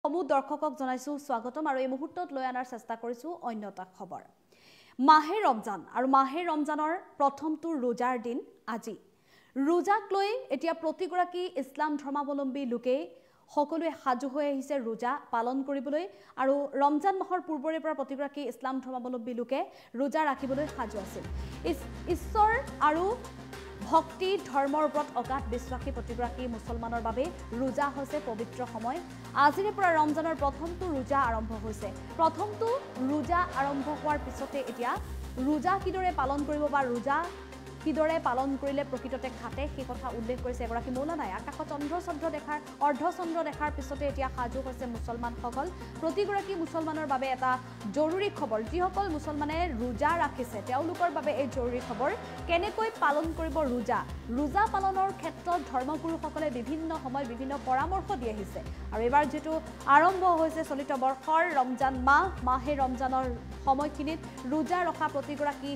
সমূহ দৰ্শকক জনাইছো স্বাগতম আৰু এই মুহূৰ্তত লৈ আনাৰ চেষ্টা কৰিছো অন্যতা খবৰ মাহে ৰমজান আৰু মাহে ৰমজানৰ প্ৰথমটো ৰোজাৰ দিন আজি ৰোজাক লৈ এতিয়া প্ৰতিগৰাকী ইছলাম ধৰ্মাৱলম্বী লোকে সকলোৱে সাজু হৈ আহিছে ৰোজা পালন কৰিবলৈ আৰু ৰমজান মাহৰ পূৰ্বৰে পৰা প্ৰতিগৰাকী ইছলাম ধৰ্মাৱলম্বী লোকে ৰোজা ৰাখিবলৈ সাজু আছিল ঈশ্বৰ আৰু ভক্তি ধৰ্মৰ ওপৰত অগাধ বিশ্বাসী প্ৰতিগৰাকী মুছলমানৰ বাবে ৰোজা হৈছে পবিত্ৰ সময় আজিৰে পৰা ৰমজানৰ প্ৰথমটো ৰোজা আৰম্ভ হৈছে প্ৰথমটো ৰোজা আৰম্ভ হোৱাৰ পিছতে এতিয়া ৰোজা কিদৰে পালন কৰিব বা ৰোজা কিদৰে পালন কৰিলে প্ৰকৃততে খাতে সেই কথা উল্লেখ কৰিছে এগৰাকী মৌলানাই আকাশত অৰ্ধচন্দ্ৰ দেখাৰ পিছতে এতিয়া সাজু হৈছে মুছলমানসকল প্ৰতিগৰাকী মুছলমানৰ বাবে এটা জৰুৰী খবৰ যিসকল মুছলমানে ৰোজা ৰাখিছে তেওঁলোকৰ বাবে এই জৰুৰী খবৰ কেনেকৈ পালন কৰিব ৰোজা পালনৰ ক্ষেত্ৰত ধৰ্মগুৰুসকলে বিভিন্ন সময়ত বিভিন্ন পৰামৰ্শ দি আহিছে আৰু এবাৰ যেটো আৰম্ভ হৈছে চলিত বৰ্ষৰ ৰমজান মাহে ৰমজানৰ সময়খিনিত ৰোজা ৰখা প্ৰতিগৰাকী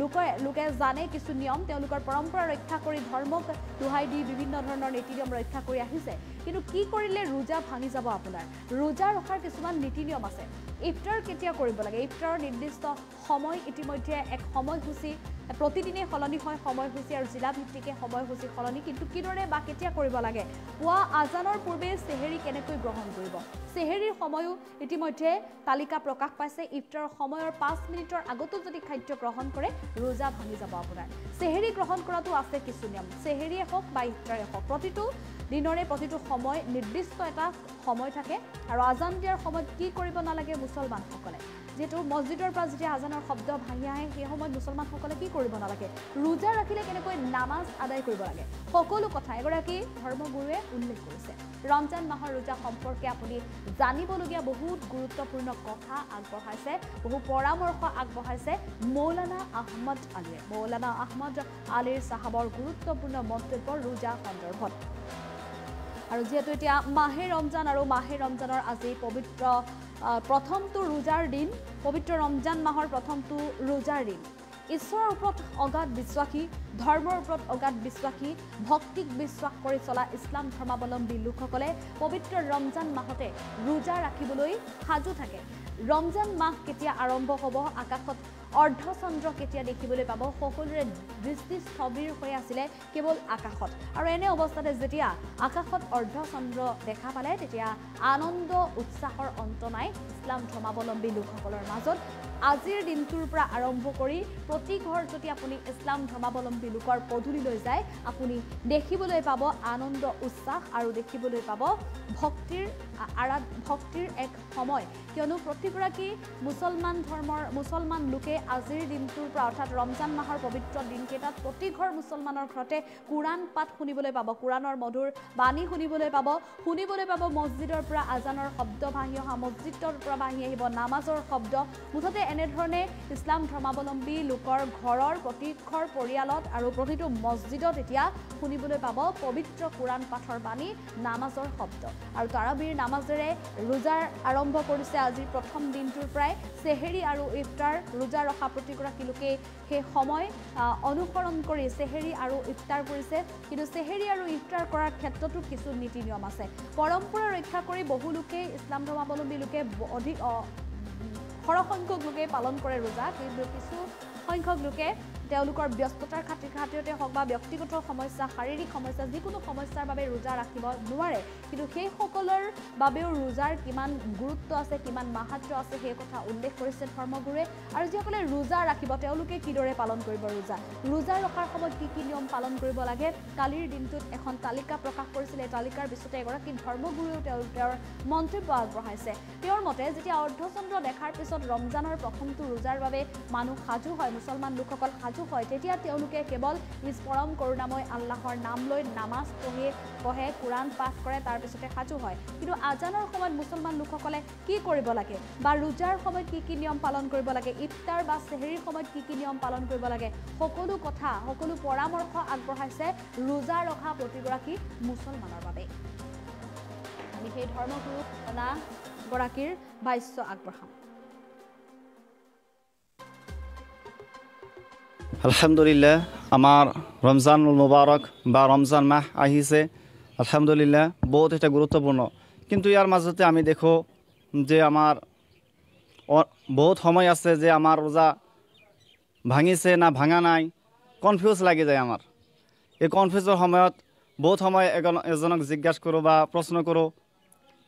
লোকে জানে কিছু নিয়ম তেওঁলোকৰ পৰম্পৰা ৰক্ষা কৰি ধৰ্মক দুহাই দি বিভিন্ন ধৰণৰ নীতি নিয়ম ৰক্ষা কৰি আহিছে কিন্তু কি কৰিলে ৰোজা ভাঙি যাব আপোনাৰ ৰোজা ৰখাৰ কিছুমান নীতি নিয়ম আছে ইফতাৰ কেতিয়া কৰিব লাগে ইফতাৰৰ নিৰ্দিষ্ট সময় ইতিমধ্যে এক সময়সূচী প্ৰতিদিনে সলনি হয় সময়সূচী আৰু জিলা ভিত্তিকে সময়সূচী সলনি কিন্তু কিদৰে বা কেতিয়া কৰিব লাগে পুৱা আজানৰ পূৰ্বে সেহেৰি কেনেকৈ গ্ৰহণ কৰিব সেহেৰিৰ সময়ও ইতিমধ্যে তালিকা প্ৰকাশ পাইছে ইফতাৰৰ সময়ৰ 5 মিনিটৰ আগতো যদি খাদ্য গ্ৰহণ কৰে ৰোজা ভাঙি যাব আপোনাৰ সেহেৰি গ্ৰহণ কৰাটো আছে কিছু নিয়ম সেহেৰিয়ে হওক বা ইফতাৰে হওক প্ৰতিটো দিনৰে প্ৰতিটো সময় নিৰ্দিষ্ট এটা সময় থাকে আৰু আজান দিয়াৰ সময়ত কি কৰিব নালাগে মুছলমানসকলে যেটো মছজিদৰ পৰা যেতিয়া আজানৰ শব্দ ভাঙি আহে সেই সময়ত মুছলমানসকলে কি কৰিব নালাগে ৰোজা ৰাখিলে কেনেকৈ নামাজ আদায় কৰিব লাগে সকলো কথা এগৰাকী ধৰ্মগুৰুৱে উল্লেখ কৰিছে ৰমজান মাহৰ ৰোজা সম্পৰ্কে আপুনি জানিবলগীয়া বহুত গুৰুত্বপূৰ্ণ কথা আগবঢ়াইছে বহু পৰামৰ্শ আগবঢ়াইছে মৌলানা আহমদ আলীৰ সাহাবৰ গুৰুত্বপূৰ্ণ মন্তব্য ৰোজা সন্দৰ্ভত আৰু যেহেতু এতিয়া মাহে ৰমজান আৰু মাহে ৰমজানৰ আজি পবিত্ৰ প্ৰথমটো ৰোজাৰ দিন পবিত্ৰ ৰমজান মাহৰ প্ৰথমটো ৰোজাৰ দিন ঈশ্বৰৰ ওপৰত অগাধ বিশ্বাসী ধৰ্মৰ ওপৰত অগাধ বিশ্বাসী ভক্তিক বিশ্বাস কৰি চলা ইছলাম ধৰ্মাৱলম্বী লোকসকলে পবিত্ৰ ৰমজান মাহতে ৰোজা ৰাখিবলৈ সাজু থাকে ৰমজান মাহ কেতিয়া আৰম্ভ হ'ব আকাশত অৰ্ধচন্দ্ৰ কেতিয়া দেখিবলৈ পাব সকলোৰে দৃষ্টি স্থবিৰ হৈ আছিল কেৱল আকাশত আৰু এনে অৱস্থাতে যেতিয়া আকাশত অৰ্ধচন্দ্ৰ দেখা পালে তেতিয়া আনন্দ উৎসাহৰ অন্ত নাই ইছলাম ধৰ্মাৱলম্বী লোকসকলৰ মাজত আজিৰ দিনটোৰ পৰা আৰম্ভ কৰি প্ৰতি ঘৰ যদি আপুনি ইছলাম ধৰ্মাৱলম্বী লোকৰ পদূলিলৈ যায় আপুনি দেখিবলৈ পাব আনন্দ উৎসাহ আৰু দেখিবলৈ পাব ভক্তিৰ এক সময় কিয়নো প্ৰতিগৰাকী মুছলমান লোকে আজিৰ দিনটোৰ পৰা অৰ্থাৎ ৰমজান মাহৰ পবিত্ৰ দিনকেইটাত প্ৰতি ঘৰ মুছলমানৰ ঘৰতে কুৰাণ পাঠ শুনিবলৈ পাব কুৰাণৰ মধুৰ বাণী শুনিবলৈ পাব মছজিদৰ পৰা আজানৰ শব্দ ভাঙি অহা মছজিদৰ পৰা ভাঙি আহিব নামাজৰ শব্দ মুঠতে এনেধৰণে ইছলাম ধৰ্মাৱলম্বী লোকৰ ঘৰৰ প্ৰতি ঘৰ পৰিয়ালত আৰু প্ৰতিটো মছজিদত এতিয়া শুনিবলৈ পাব পবিত্ৰ কুৰাণ পাঠৰ বাণী নামাজৰ শব্দ আৰু তাৰাবিৰ নামাজেৰে ৰোজাৰ আৰম্ভ কৰিছে আজিৰ প্ৰথম দিনটোৰ পৰাই সেহেৰি আৰু ইফতাৰ ৰোজা ৰখা প্ৰতিগৰাকী লোকে সেই সময় অনুসৰণ কৰি সেহেৰি আৰু ইফতাৰ কৰিছে কিন্তু সেহেৰি আৰু ইফতাৰ কৰাৰ ক্ষেত্ৰতো কিছু নীতি নিয়ম আছে পৰম্পৰা ৰক্ষা কৰি বহু লোকে ইছলাম ধৰ্মাৱলম্বী লোকে অধিক সৰহসংখ্যক লোকে পালন কৰে ৰোজা কিন্তু কিছু সংখ্যক লোকে তেওঁলোকৰ ব্যস্ততাৰ খাতিৰতে হওক বা ব্যক্তিগত সমস্যা শাৰীৰিক সমস্যা যিকোনো সমস্যাৰ বাবে ৰোজা ৰাখিব নোৱাৰে কিন্তু সেই সকলৰ বাবেও ৰোজাৰ কিমান গুৰুত্ব আছে কিমান মাহাত্ম্য আছে সেই কথা উল্লেখ কৰিছে ধৰ্মগুৰুৱে আৰু যিসকলে ৰোজা ৰাখিব তেওঁলোকে কিদৰে পালন কৰিব ৰোজা ৰখাৰ সময়ত কি নিয়ম পালন কৰিব লাগে কালিৰ দিনটোত এখন তালিকা প্ৰকাশ কৰিছিলে তালিকাৰ পিছতে এগৰাকী ধৰ্মগুৰুৱেও তেওঁৰ মন্তব্য আগবঢ়াইছে তেওঁৰ মতে যেতিয়া অৰ্ধচন্দ্ৰ দেখাৰ পিছত ৰমজানৰ প্ৰথমটো ৰোজাৰ বাবে মানুহ সাজু হয় মুছলমান লোকসকল সাজু হয় তেতিয়া তেওঁলোকে কেৱল নিজ পৰম কৰুণাময় আল্লাহৰ নাম লৈ নামাজ পঢ়ে কুৰাণ পাঠ কৰে তাৰ পিছতে সাজু হয় কিন্তু আজানৰ সময়ত মুছলমান লোকসকলে কি কৰিব লাগে বা ৰোজাৰ সময়ত কি নিয়ম পালন কৰিব লাগে ইফতাৰ বা সেহেৰিৰ সময়ত কি নিয়ম পালন কৰিব লাগে সকলো কথা সকলো পৰামৰ্শ আগবঢ়াইছে ৰোজা ৰখা প্ৰতিগৰাকী মুছলমানৰ বাবে আমি সেই ধৰ্মগুৰু গৰাকীৰ ভাষ্য আগবঢ়াম আলহামদুলিল্লাহ আমাৰ ৰমজানুল মুবাৰক বা ৰমজান মাহ আহিছে আলহামদুলিল্লাহ বহুত এটা গুৰুত্বপূৰ্ণ কিন্তু ইয়াৰ মাজতে আমি দেখো যে আমাৰ বহুত সময় আছে যে আমাৰ ৰোজা ভাঙিছে না ভাঙা নাই, কনফিউজ লাগি যায় আমাৰ। এই কনফিউজৰ সময়ত বহুত সময় এজনক জিজ্ঞাসা কৰোঁ বা প্ৰশ্ন কৰোঁ,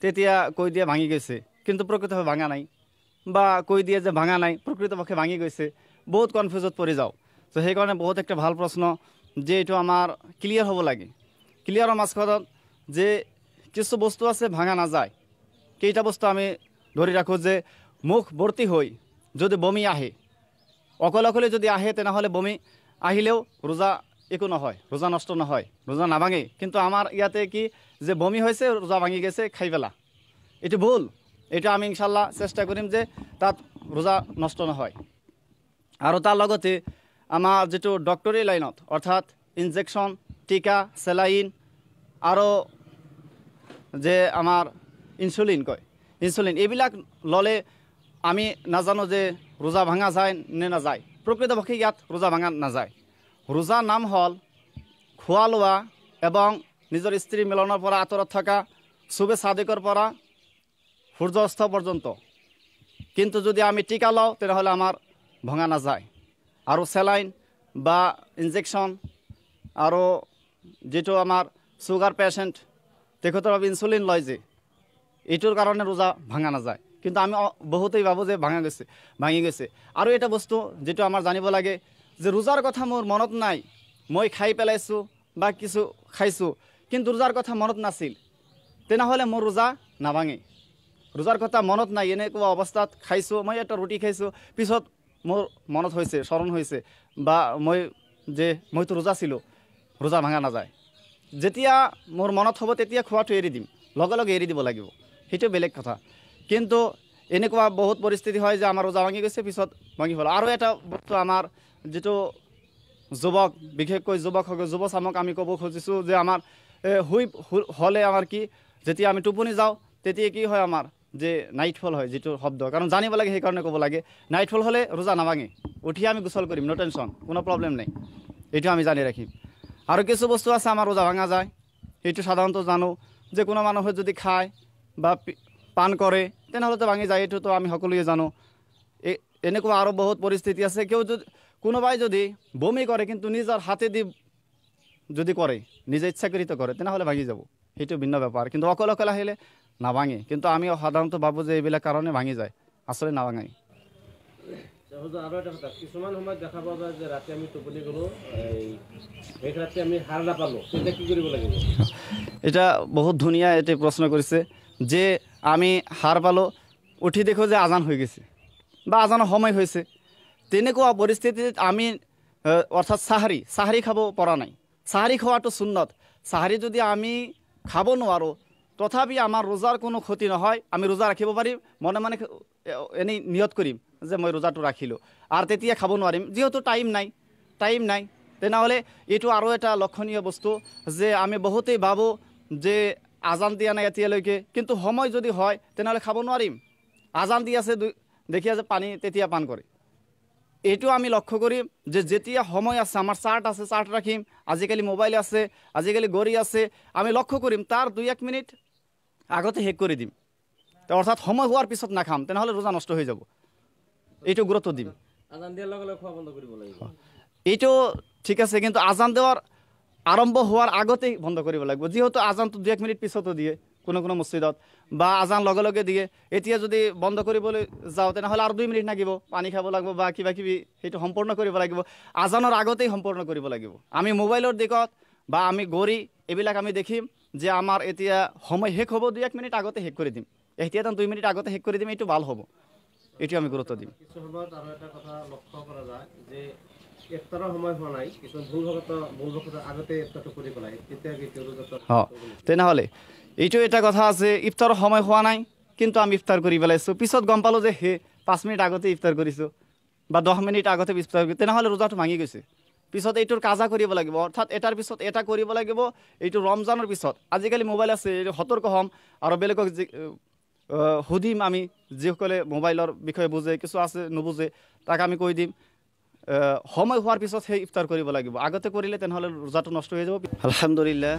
তেতিয়া কৈ দিয়ে ভাঙি গৈছে, কিন্তু প্ৰকৃতভাৱে ভাঙা নাই, বা কৈ দিয়ে যে ভাঙা নাই, প্ৰকৃতপক্ষে ভাঙি গৈছে। বহুত কনফিউজত পৰি যাওঁ। তো সেইকাৰণে বহুত একটা ভাল প্ৰশ্ন যে এইটো আমাৰ ক্লিয়াৰ হ'ব লাগে। ক্লিয়াৰৰ মাজত যে কিছু বস্তু আছে ভাঙা নাযায়। কেইটা বস্তু আমি ধৰি ৰাখোঁ যে মুখ ভৰ্তি হৈ যদি বমি আহে, অকলে যদি আহে, তেনেহ'লে বমি আহিলেও ৰোজা একো নহয়, ৰোজা নষ্ট নহয়, ৰোজা নাভাঙে। কিন্তু আমাৰ ইয়াতে কি যে বমি হৈছে, ৰোজা ভাঙি গেছে, খাই পেলা, এইটো ভুল। এটা আমি ইনশাল্লাহ চেষ্টা কৰিম যে তাত ৰোজা নষ্ট নহয়। আৰু তাৰ লগতে আমাৰ যিটো ডক্টৰী লাইনত, অৰ্থাৎ ইনজেকশ্যন, টিকা, চেলাইন আৰু যে আমাৰ ইনচুলিন কয়, ইনচুলিন, এইবিলাক ল'লে আমি নাজানো যে ৰোজা ভাঙা যায় নে নাযায়। প্ৰকৃতপক্ষে ইয়াত ৰোজা ভাঙা নাযায়। ৰোজাৰ নাম হ'ল খোৱা লোৱা এবং নিজৰ স্ত্ৰী মিলনৰ পৰা আঁতৰত থকা, চুবে চাদিকৰ পৰা সূৰ্য অস্ত পৰ্যন্ত। কিন্তু যদি আমি টিকা লওঁ, তেনেহ'লে আমাৰ ভঙা নাযায়। আৰু চেলাইন বা ইনজেকশ্যন আৰু যিটো আমাৰ চুগাৰ পেচেণ্ট, তেখেতৰ ইনচুলিন লয় যে, এইটোৰ কাৰণে ৰোজা ভাঙা নাযায়। কিন্তু আমি বহুতেই ভাবোঁ যে ভাঙি গৈছে। আৰু এটা বস্তু যিটো আমাৰ জানিব লাগে যে ৰোজাৰ কথা মোৰ মনত নাই, মই খাই পেলাইছোঁ বা কিছু খাইছোঁ, কিন্তু ৰোজাৰ কথা মনত নাছিল, তেনেহ'লে মোৰ ৰোজা নাভাঙে। ৰোজাৰ কথা মনত নাই, এনেকুৱা অৱস্থাত খাইছোঁ, মই এটা ৰুটি খাইছোঁ, পিছত মোৰ মনত হৈছে, স্মৰণ হৈছে, বা মইতো ৰোজা ছিলোঁ, ৰোজা ভাঙা নাযায়। যেতিয়া মোৰ মনত হ'ব তেতিয়া খোৱাটো এৰি দিম, লগে লগে এৰি দিব লাগিব, সেইটো বেলেগ কথা। কিন্তু এনেকুৱা বহুত পৰিস্থিতি হয় যে আমাৰ ৰোজা ভাঙি গৈছে, পিছত ভাঙি হ'ল। আৰু এটা বস্তু আমাৰ যিটো যুৱক, বিশেষকৈ যুৱ চামক আমি ক'ব খুজিছোঁ যে আমাৰ হ'লে আমাৰ কি, যেতিয়া আমি টোপনি যাওঁ, তেতিয়া কি হয় আমাৰ যে নাইট ফল হয়, যিটো শব্দ, কাৰণ জানিব লাগে, সেইকাৰণে ক'ব লাগে। নাইট ফল হ'লে ৰোজা নাভাঙে, উঠিয়ে আমি গোসল কৰিম, ন' টেনশ্যন, কোনো প্ৰব্লেম নাই, এইটো আমি জানি ৰাখিম। আৰু কিছু বস্তু আছে আমাৰ ৰোজা ভাঙা যায়, সেইটো সাধাৰণতে জানো যে কোনো মানুহে যদি খায় বা পান কৰে, তেনেহ'লেতো ভাঙি যায়, এইটোতো আমি সকলোৱে জানো। এনেকুৱা আৰু বহুত পৰিস্থিতি আছে, কোনোবাই যদি বমি কৰে, কিন্তু নিজৰ হাতেদি যদি কৰে, নিজে ইচ্ছাকৃত কৰে, তেনেহ'লে ভাঙি যাব, সেইটো ভিন্ন ব্যাপাৰ। কিন্তু অকলে আহিলে নাভাঙে। কিন্তু আমি সাধাৰণতে ভাবোঁ যে এইবিলাক কাৰণে ভাঙি যায়, আচলতে নাভাঙে। আৰু এটা কথা, কিছুমান সময়ত দেখা পোৱা যায় যে ৰাতি আমি টোপনি গ'লোঁ, শেষ ৰাতি আমি সাৰ নাপালোঁ, তেতিয়া কি কৰিব লাগিব? এটা বহুত ধুনীয়া এটা প্ৰশ্ন কৰিছে যে আমি সাৰ পালোঁ, উঠি দেখোঁ যে আজান হৈ গৈছে বা আজানৰ সময় হৈছে। তেনেকুৱা পৰিস্থিতিত আমি অৰ্থাৎ চাহাৰী খাব পৰা নাই। চাহাৰী খোৱাটো সুন্নত। চাহাৰী যদি আমি খাব নোৱাৰোঁ, তথাপি আমাৰ ৰোজাৰ কোনো ক্ষতি নহয়, আমি ৰোজা ৰাখিব পাৰিম, মনে এনেই নিয়ত কৰিম যে মই ৰোজাটো ৰাখিলোঁ, আৰু তেতিয়া খাব নোৱাৰিম, যিহেতু টাইম নাই। তেনেহ'লে এইটো আৰু এটা লক্ষণীয় বস্তু যে আমি বহুতেই ভাবোঁ যে আজান দিয়া নাই এতিয়ালৈকে, কিন্তু সময় যদি হয় তেনেহ'লে খাব নোৱাৰিম। আজান দি আছে, দেখি আছে পানী, তেতিয়া পান কৰে। এইটো আমি লক্ষ্য কৰিম যে যেতিয়া সময় আছে, আমাৰ চাৰ্ট আছে, চাৰ্ট ৰাখিম, আজিকালি মোবাইল আছে, আজিকালি ঘড়ী আছে, আমি লক্ষ্য কৰিম তাৰ 2-1 মিনিট আগতে শেষ কৰি দিম, অৰ্থাৎ সময় হোৱাৰ পিছত নাখাম, তেনেহ'লে ৰোজা নষ্ট হৈ যাব। এইটো গুৰুত্ব দিম। আজান দিয়াৰ লগে লগে খোৱা বন্ধ কৰিব লাগিব, এইটো ঠিক আছে, কিন্তু আজান দেওয়াৰ আৰম্ভ হোৱাৰ আগতেই বন্ধ কৰিব লাগিব। যেহেতু আজানটো 2-1 মিনিট পিছতো দিয়ে কোনো মছজিদত, বা আজান লগে লগে দিয়ে, এতিয়া যদি বন্ধ কৰিবলৈ যাওঁ তেনেহ'লে আৰু 2 মিনিট লাগিব, পানী খাব লাগিব বা কিবা কিবি, সেইটো সম্পূৰ্ণ কৰিব লাগিব। আজানৰ আগতেই সম্পূৰ্ণ কৰিব লাগিব। আমি মোবাইলৰ দিশত বা আমি ঘড়ী, এইবিলাক আমি দেখিম যে আমাৰ এতিয়া সময় শেষ হ'ব, 2-1 মিনিট আগতে শেষ কৰি দিম, এতিয়া 2 মিনিট আগতে শেষ কৰি দিম, এইটো ভাল হ'ব, এইটো আমি গুৰুত্ব দিম। কিছু সময়ত আৰু এটা কথা লক্ষ্য কৰা যায় যে ইফতাৰৰ সময় হোৱা নাই, কিছুমান ভুলবশতঃ আগতে ইফতাৰটো কৰি পেলাই, তেনেহ'লে এইটো এটা কথা আছে, ইফতাৰৰ সময় হোৱা নাই কিন্তু আমি ইফতাৰ কৰি পেলাইছোঁ, পিছত গম পালোঁ যে 5 মিনিট আগতে ইফতাৰ কৰিছোঁ বা 10 মিনিট আগতে ইফতাৰ কৰিছোঁ, তেনেহ'লে ৰোজাটো ভাঙি গৈছে। পিছত এইটোৰ কাজা কৰিব লাগিব, অৰ্থাৎ এটাৰ পিছত এটা কৰিব লাগিব। এইটো ৰমজানৰ পিছত আজিকালি মোবাইল আছে, এইটো সতৰ্ক হ'ম আৰু বেলেগক সুধিম আমি, যিসকলে মোবাইলৰ বিষয়ে বুজে, কিছু আছে নুবুজে, তাক আমি কৈ দিম সময় হোৱাৰ পিছত সেই ইফতাৰ কৰিব লাগিব, আগতে কৰিলে তেনেহ'লে ৰোজাটো নষ্ট হৈ যাব। আলহামদুলিল্লাহ,